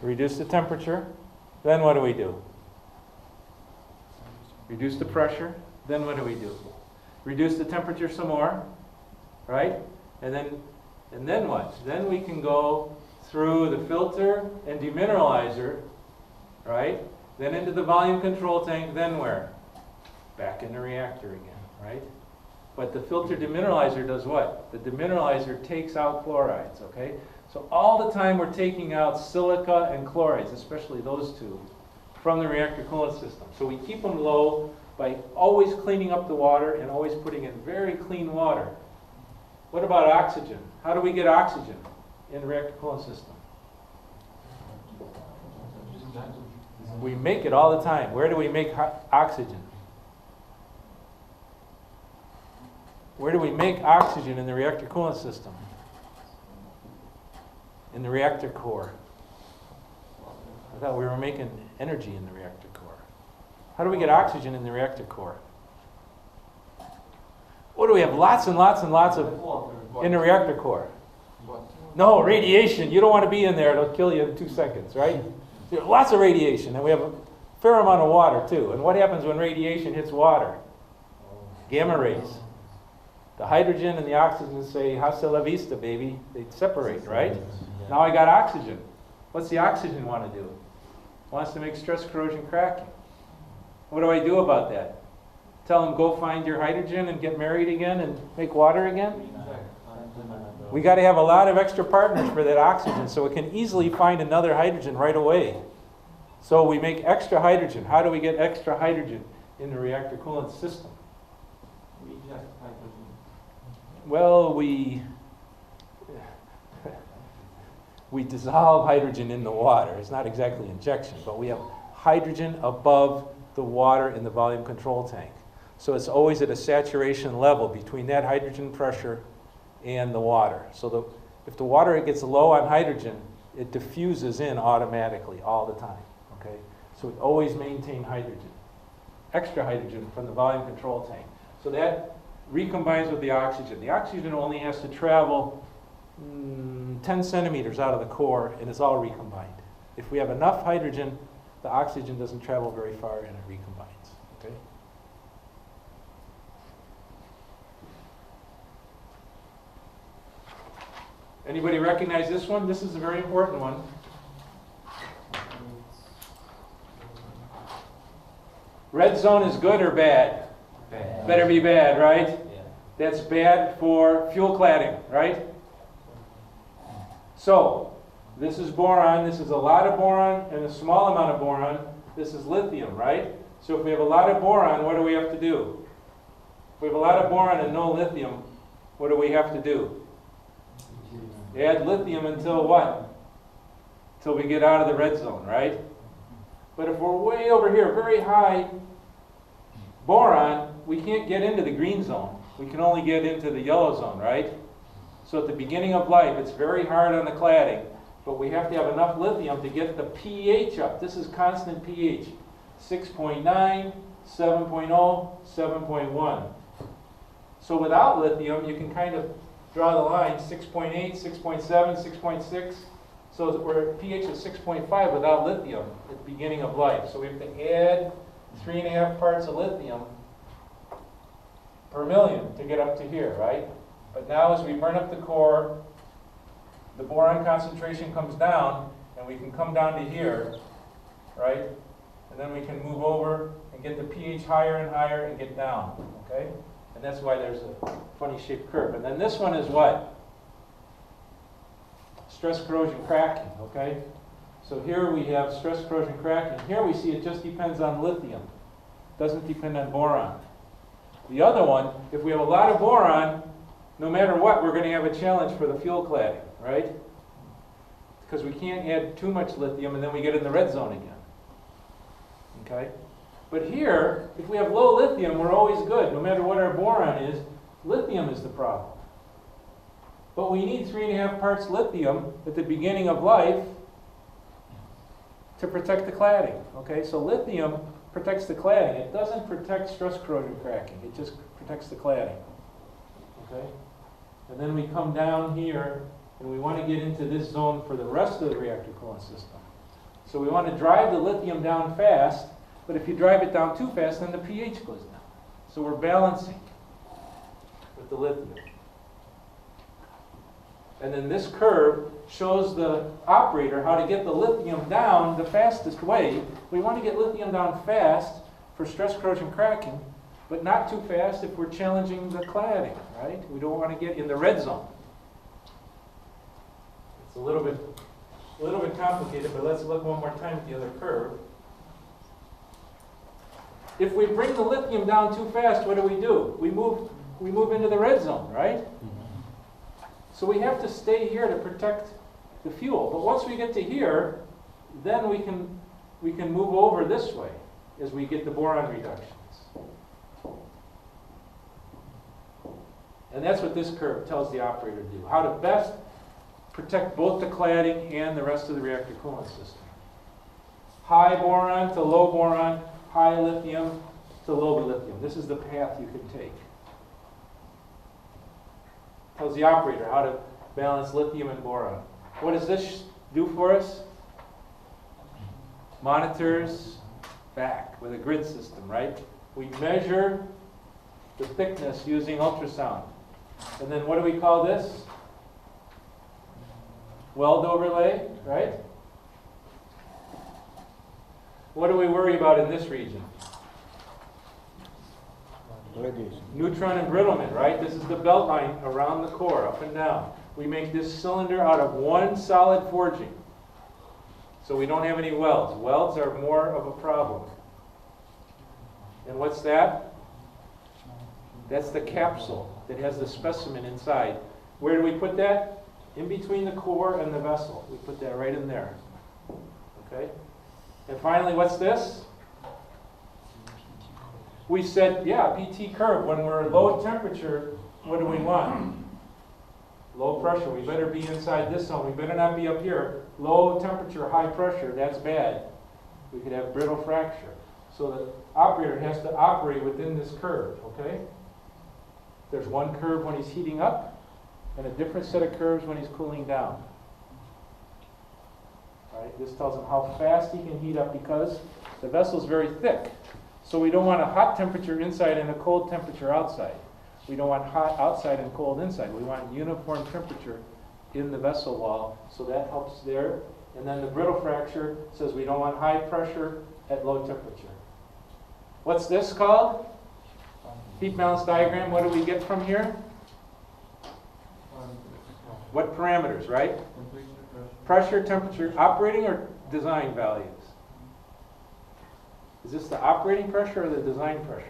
Reduce the temperature. Then what do we do? Reduce the pressure. Then what do we do? Reduce the temperature some more, right? And then what? Then we can go through the filter and demineralizer, right? Then into the volume control tank, then where? Back in the reactor again, right? But the filter demineralizer does what? The demineralizer takes out chlorides, okay? So all the time we're taking out silica and chlorides, especially those two, from the reactor coolant system. So we keep them low by always cleaning up the water and always putting in very clean water. What about oxygen? How do we get oxygen in the reactor coolant system? We make it all the time. Where do we make oxygen? Where do we make oxygen in the reactor coolant system? In the reactor core. I thought we were making energy in the reactor core. How do we get oxygen in the reactor core? What do we have? Lots and lots and lots of in the reactor core. No, radiation. You don't want to be in there. It'll kill you in 2 seconds, right? There's lots of radiation, and we have a fair amount of water too. And what happens when radiation hits water? Gamma rays. The hydrogen and the oxygen say, hasta la vista, baby. They separate, right? Now I got oxygen. What's the oxygen want to do? It wants to make stress corrosion cracking. What do I do about that? Tell them, go find your hydrogen and get married again and make water again? We got to have a lot of extra partners for that oxygen, so it can easily find another hydrogen right away. So we make extra hydrogen. How do we get extra hydrogen in the reactor coolant system? We inject hydrogen. Well, we dissolve hydrogen in the water. It's not exactly injection, but we have hydrogen above the water in the volume control tank. So it's always at a saturation level between that hydrogen pressure and the water. So if the water gets low on hydrogen, it diffuses in automatically all the time. Okay? So we always maintain hydrogen, extra hydrogen from the volume control tank. So that recombines with the oxygen. The oxygen only has to travel 10 centimeters out of the core, and it's all recombined. If we have enough hydrogen, the oxygen doesn't travel very far and it recombines. Okay? Anybody recognize this one? This is a very important one. Red zone is good or bad? Bad. Better be bad, right? Yeah. That's bad for fuel cladding, right? So, this is boron. This is a lot of boron and a small amount of boron. This is lithium, right? So if we have a lot of boron, what do we have to do? If we have a lot of boron and no lithium, what do we have to do? Add lithium until what? Until we get out of the red zone, right? But if we're way over here, very high boron, we can't get into the green zone. We can only get into the yellow zone, right? So at the beginning of life, it's very hard on the cladding, but we have to have enough lithium to get the pH up. This is constant pH. 6.9, 7.0, 7.1. So without lithium, you can kind of draw the line 6.8, 6.7, 6.6. So we're at pH of 6.5 without lithium at the beginning of life. So we have to add 3.5 parts of lithium per million to get up to here, right? But now as we burn up the core, the boron concentration comes down, and we can come down to here, right? And then we can move over and get the pH higher and higher and get down, okay? And that's why there's a funny shaped curve. And then this one is what? Stress corrosion cracking, okay? So here we have stress corrosion cracking. Here we see it just depends on lithium. It doesn't depend on boron. The other one, if we have a lot of boron, no matter what, we're going to have a challenge for the fuel cladding, right? Because we can't add too much lithium and then we get in the red zone again. Okay? But here, if we have low lithium, we're always good. No matter what our boron is, lithium is the problem. But we need 3.5 parts lithium at the beginning of life to protect the cladding. Okay? So lithium protects the cladding. It doesn't protect stress corrosion cracking. It just protects the cladding. Okay? And then we come down here, and we want to get into this zone for the rest of the reactor coolant system. So we want to drive the lithium down fast, but if you drive it down too fast, then the pH goes down. So we're balancing with the lithium. And then this curve shows the operator how to get the lithium down the fastest way. We want to get lithium down fast for stress corrosion cracking, but not too fast if we're challenging the cladding, right? We don't want to get in the red zone. It's a little bit complicated, but let's look one more time at the other curve. If we bring the lithium down too fast, what do? We move into the red zone, right? So we have to stay here to protect the fuel. But once we get to here, then we can move over this way as we get the boron reductions. And that's what this curve tells the operator to do, how to best protect both the cladding and the rest of the reactor coolant system. High boron to low boron, high lithium to low lithium. This is the path you can take. Tells the operator how to balance lithium and boron. What does this do for us? Monitors back with a grid system, right? We measure the thickness using ultrasound. And then what do we call this? Weld overlay, right? What do we worry about in this region? Radiation. Neutron embrittlement, right? This is the belt line around the core, up and down. We make this cylinder out of one solid forging. So we don't have any welds. Welds are more of a problem. And what's that? That's the capsule that has the specimen inside. Where do we put that? In between the core and the vessel. We put that right in there. Okay? And finally, what's this? We said, yeah, PT curve. When we're low temperature, what do we want? Low pressure. We better be inside this zone. We better not be up here. Low temperature, high pressure, that's bad. We could have brittle fracture. So the operator has to operate within this curve, okay? There's one curve when he's heating up, and a different set of curves when he's cooling down. Right? This tells him how fast he can heat up because the vessel's very thick. So we don't want a hot temperature inside and a cold temperature outside. We don't want hot outside and cold inside. We want uniform temperature in the vessel wall, so that helps there. And then the brittle fracture says we don't want high pressure at low temperature. What's this called? Heat balance diagram. What do we get from here? What parameters, right? Pressure, temperature, operating or design values? Is this the operating pressure or the design pressure?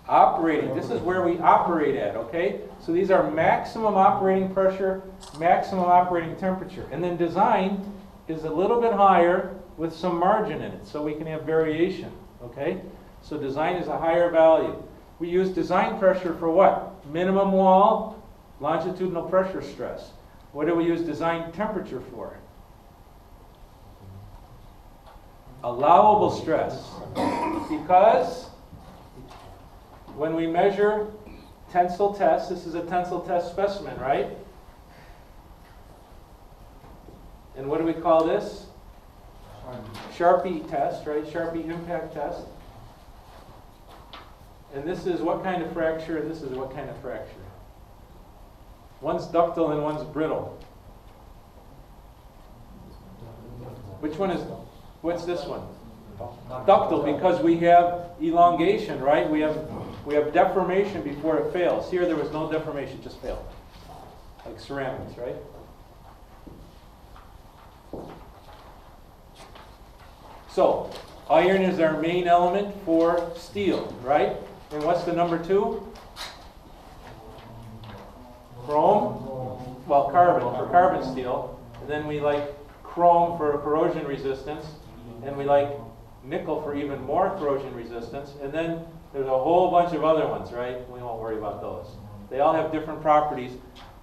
Operating. This is where we operate at, okay? So these are maximum operating pressure, maximum operating temperature. And then design is a little bit higher with some margin in it, so we can have variation, okay? So design is a higher value. We use design pressure for what? Minimum wall, longitudinal pressure stress. What do we use design temperature for? Allowable stress. Because when we measure tensile tests, this is a tensile test specimen, right? And what do we call this? Sharpie test, right? Sharpie impact test. And this is what kind of fracture, and this is what kind of fracture. One's ductile and one's brittle. Which one is, what's this one? Ductile, because we have elongation, right? We have deformation before it fails. Here there was no deformation, it just failed. Like ceramics, right? So, iron is our main element for steel, right? And what's the number 2? Chrome? Well, carbon, for carbon steel. And then we like chrome for corrosion resistance. And we like nickel for even more corrosion resistance. And then there's a whole bunch of other ones, right? We won't worry about those. They all have different properties.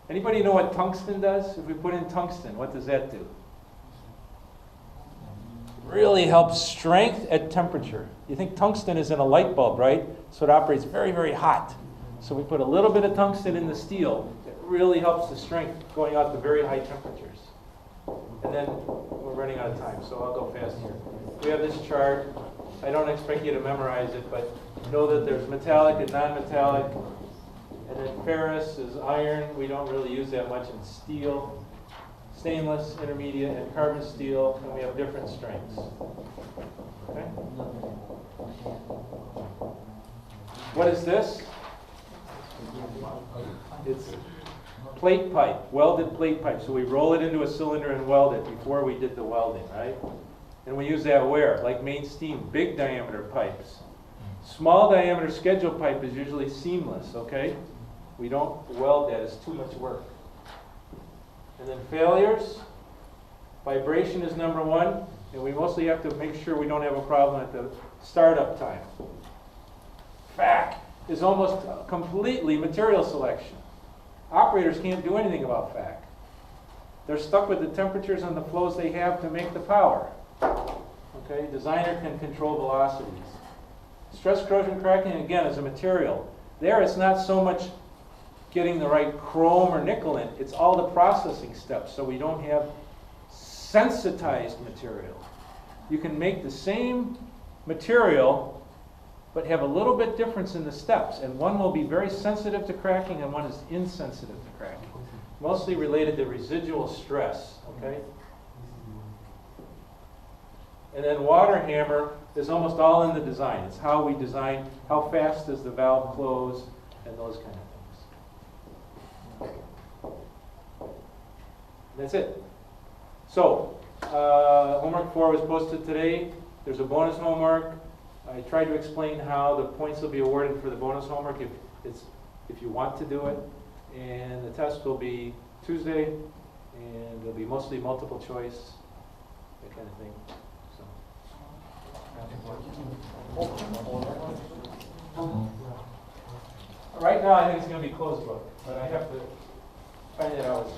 Anybody know what tungsten does? If we put in tungsten, what does that do? Really helps strength at temperature. You think tungsten is in a light bulb, right? So it operates very, very hot. So we put a little bit of tungsten in the steel. It really helps the strength going out to very high temperatures. And then we're running out of time, so I'll go fast here. We have this chart. I don't expect you to memorize it, but know that there's metallic and non-metallic. And then ferrous is iron. We don't really use that much in steel. Stainless, intermediate, and carbon steel, and we have different strengths. Okay? What is this? It's plate pipe, welded plate pipe. So we roll it into a cylinder and weld it before we did the welding, right? And we use that where? Like main steam, big diameter pipes. Small diameter schedule pipe is usually seamless, okay? We don't weld that, it's too much work. And then failures, vibration is number one, and we mostly have to make sure we don't have a problem at the startup time. FAC is almost completely material selection. Operators can't do anything about FAC. They're stuck with the temperatures and the flows they have to make the power. Okay, designer can control velocities. Stress corrosion cracking, again, is a material. There it's not so much getting the right chrome or nickel in, it's all the processing steps, so we don't have sensitized material. You can make the same material but have a little bit difference in the steps, and one will be very sensitive to cracking and one is insensitive to cracking. Mostly related to residual stress, okay? And then water hammer is almost all in the design. It's how we design, how fast does the valve close, and those kind of things. That's it. So, homework 4 was posted today. There's a bonus homework. I tried to explain how the points will be awarded for the bonus homework if you want to do it. And the test will be Tuesday, and it'll be mostly multiple choice, that kind of thing. So. Right now, I think it's going to be closed book, but I have to find it out.